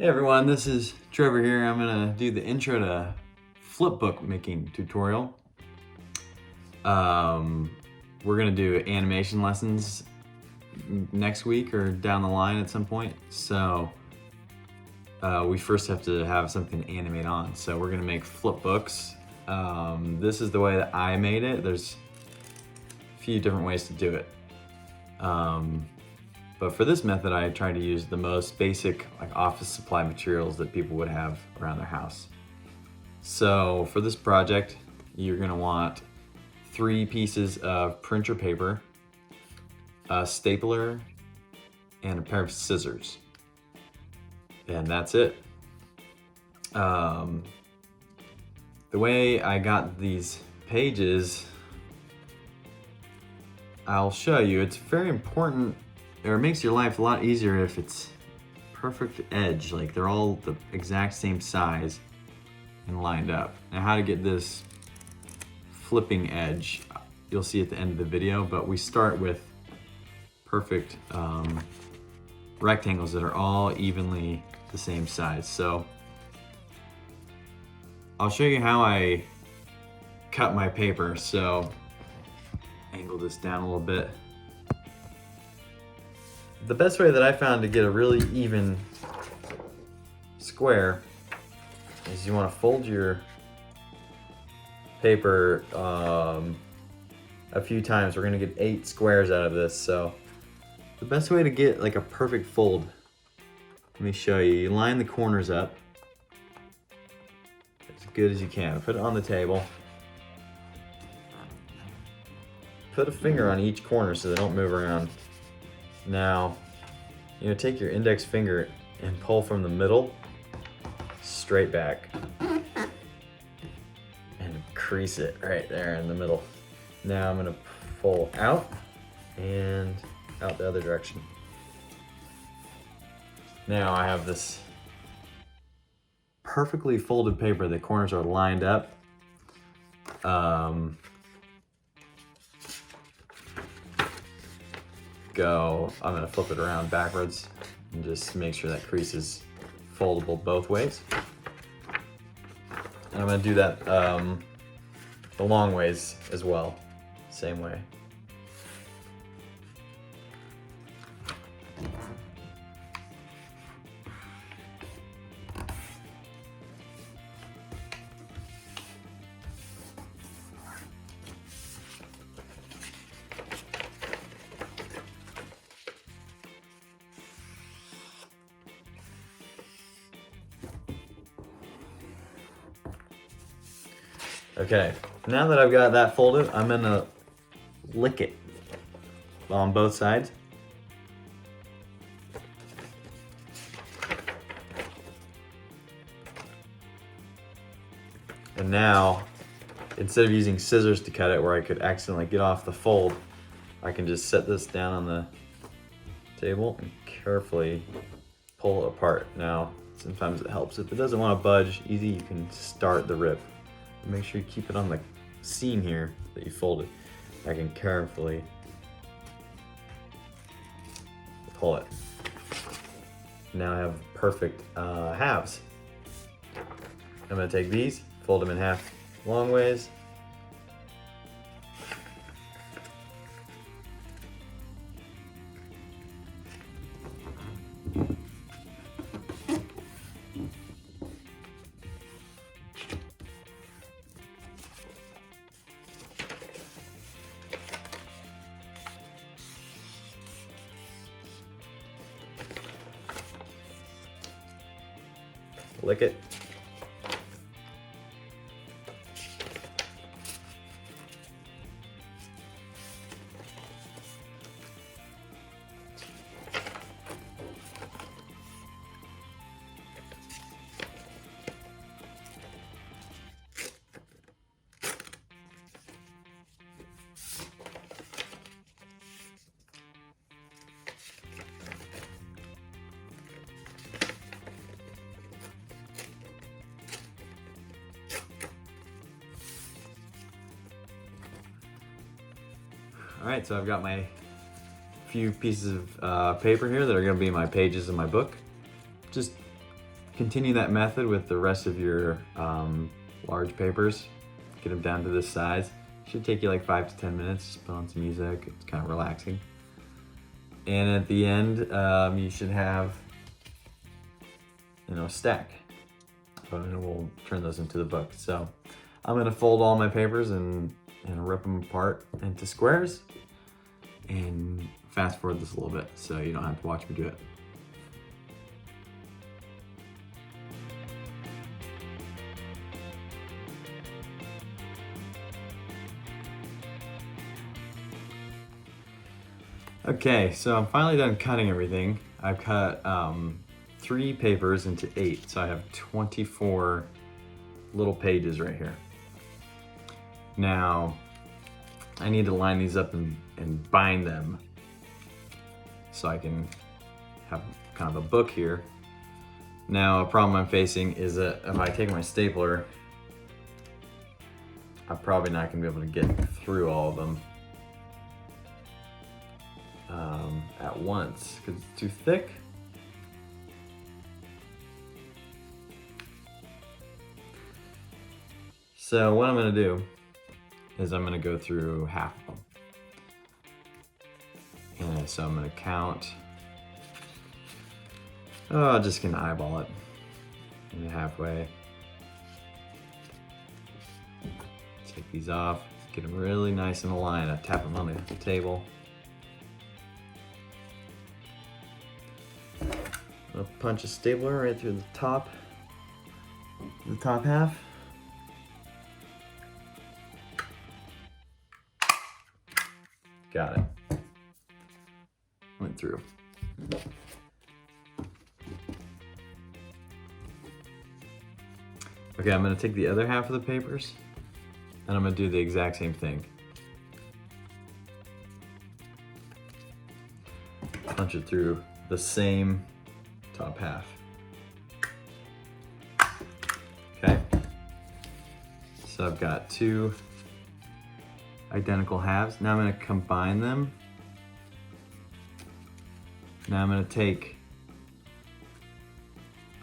Hey everyone, this is Trevor here. I'm gonna do the intro to flipbook making tutorial. We're gonna do animation lessons next week or down the line at some point. So we first have to have something to animate on. So we're gonna make flipbooks. This is the way that I made it. There's a few different ways to do it. But for this method, I tried to use the most basic office supply materials that people would have around their house. So for this project, you're gonna want 3 pieces of printer paper, a stapler, and a pair of scissors. And that's it. The way I got these pages, I'll show you. It's very important, or it makes your life a lot easier if it's perfect edge, like they're all the exact same size and lined up. Now how to get this flipping edge, you'll see at the end of the video, but we start with perfect rectangles that are all evenly the same size. So I'll show you how I cut my paper. So angle this down a little bit. The best way that I found to get a really even square is you want to fold your paper a few times. We're gonna get 8 squares out of this. So the best way to get like a perfect fold, let me show you. You line the corners up as good as you can. Put it on the table. Put a finger on each corner so they don't move around. Now, take your index finger and pull from the middle straight back and crease it right there in the middle. Now I'm gonna pull out and out the other direction. Now I have this perfectly folded paper. The corners are lined up. I'm gonna flip it around backwards and just make sure that crease is foldable both ways. And I'm gonna do that the long ways as well, same way. Okay, now that I've got that folded, I'm gonna lick it on both sides. And now, instead of using scissors to cut it where I could accidentally get off the fold, I can just set this down on the table and carefully pull it apart. Now, sometimes it helps. If it doesn't want to budge, easy, you can start the rip. Make sure you keep it on the seam here that you folded. I can carefully pull it. Now I have perfect halves. I'm gonna take these, fold them in half long ways. Lick it. All right, so I've got my few pieces of paper here that are gonna be my pages in my book. Just continue that method with the rest of your large papers. Get them down to this size. Should take you like 5 to 10 minutes. Just put on some music. It's kind of relaxing. And at the end, you should have, a stack. And we'll turn those into the book. So I'm gonna fold all my papers and rip them apart into squares and fast forward this a little bit so you don't have to watch me do it. Okay, so I'm finally done cutting everything. I've cut 3 papers into 8, so I have 24 little pages right here. Now, I need to line these up and bind them so I can have kind of a book here. Now, a problem I'm facing is that if I take my stapler, I'm probably not gonna be able to get through all of them at once because it's too thick. So what I'm gonna do is I'm gonna go through half of them. And so I'm gonna count. I'm just gonna eyeball it in halfway. Take these off, get them really nice in a line. I tap them on the table. I'll punch a stapler right through the top half. Got it. Went through. Okay, I'm gonna take the other half of the papers and I'm gonna do the exact same thing. Punch it through the same top half. Okay, so I've got 2 identical halves. Now I'm going to combine them. Now I'm going to take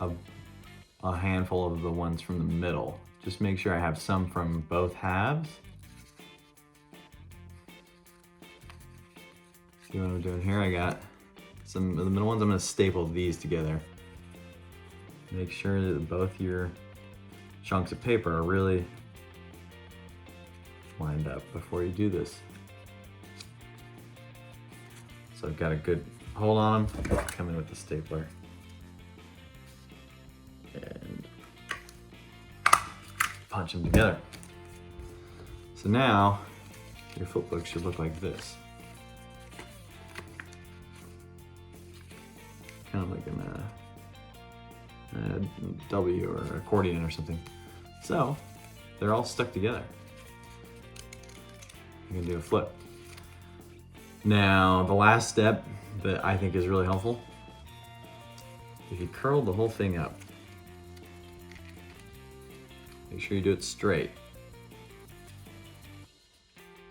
a handful of the ones from the middle. Just make sure I have some from both halves. See what I'm doing here? I got some of the middle ones. I'm going to staple these together. Make sure that both your chunks of paper are really lined up before you do this. So I've got a good hold on them. Come in with the stapler. And punch them together. So now your flipbook should look like this. Kind of like a W or an accordion or something. So they're all stuck together. You can do a flip. Now, the last step that I think is really helpful, if you curl the whole thing up, make sure you do it straight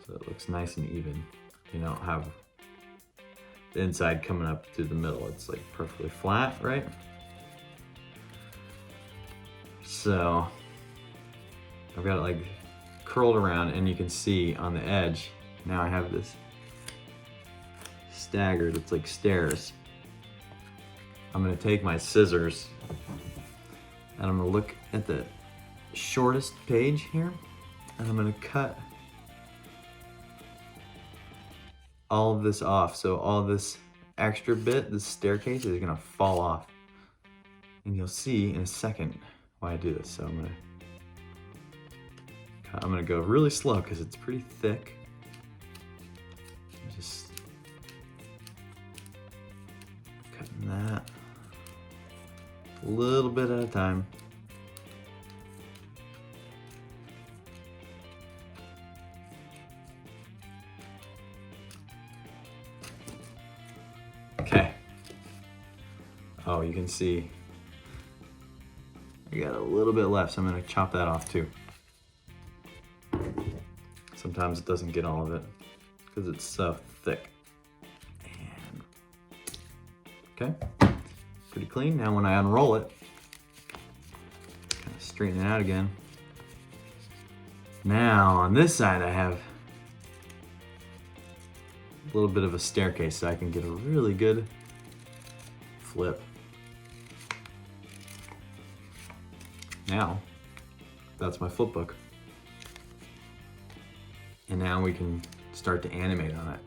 so it looks nice and even. You don't have the inside coming up through the middle. It's like perfectly flat, right? So I've got it like curled around and you can see on the edge, now I have this staggered, it's like stairs. I'm gonna take my scissors and I'm gonna look at the shortest page here and I'm gonna cut all of this off. So all this extra bit, this staircase, is gonna fall off. And you'll see in a second why I do this. So I'm gonna go really slow because it's pretty thick. Just cutting that a little bit at a time. Okay. Oh, you can see I got a little bit left, so I'm gonna chop that off too. Sometimes it doesn't get all of it because it's so thick. And okay, pretty clean. Now when I unroll it, straighten it out again. Now on this side I have a little bit of a staircase so I can get a really good flip. Now, that's my flip book. And now we can start to animate on it.